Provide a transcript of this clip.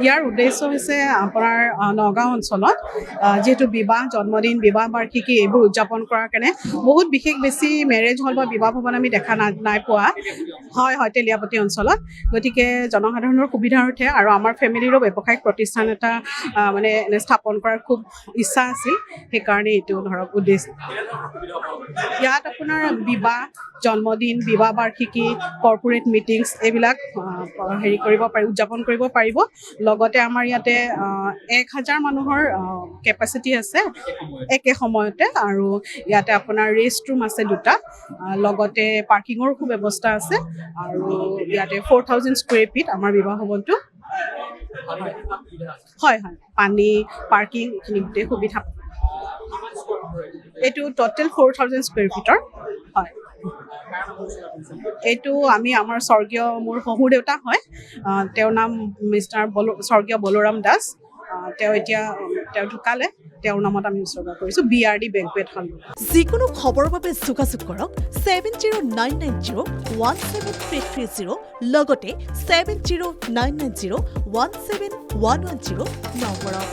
ইয়াৰ উদ্দেশ্য হৈছে আপোনাৰ নগাঁও অঞ্চলত যিহেতু বিবাহ জন্মদিন বিবাহ বাৰ্ষিকী এইবোৰ উদযাপন কৰাৰ কাৰণে বহুত বিশেষ বেছি মেৰেজ হল বা বিবাহ ভৱন আমি দেখা নাই পোৱা হয় তেলিয়াপতি অঞ্চলত গতিকে জনসাধাৰণৰ সুবিধাৰ্থে আৰু আমাৰ ফেমিলিৰো ব্যৱসায়িক প্ৰতিষ্ঠান এটা মানে স্থাপন কৰাৰ খুব ইচ্ছা আছিল সেইকাৰণে এইটো ধৰক উদ্দেশ্য ইয়াত আপোনাৰ বিবাহ জন্মদিন বিবাহ বাৰ্ষিকী কৰ্পোৰেট মিটিংছ এইবিলাক হেৰি কৰিব পাৰি উদযাপন কৰিব পাৰিব লগতে আমাৰ ইয়াতে 1000 মানুহৰ কেপাচিটি আছে একে সময়তে আৰু ইয়াতে আপোনাৰ ৰেষ্ট ৰুম আছে দুটা লগতে পাৰ্কিঙৰ খুব ব্যৱস্থা আছে আৰু ইয়াতে 4000 স্কুৱেৰ ফিট আমাৰ বিবাহ ভৱনটো হয় পানী পাৰ্কিং এইখিনি গোটেই সুবিধা এইটো টোটেল 4000 স্কুৱেৰ ফিটৰ হয় এইটো আমি আমাৰ স্বৰ্গীয় মোৰ শহুৰ দেউতা হয় তেওঁৰ নাম মিষ্টাৰ স্বৰ্গীয় বলোৰাম দাস তেওঁ ঢুকালে তেওঁৰ নামত আমি উৎসৰ্গা কৰিছোঁ BRD বেংকুৱেট হল যিকোনো খবৰৰ বাবে যোগাযোগ কৰক 7099017330 লগতে 7099017110 নম্বৰত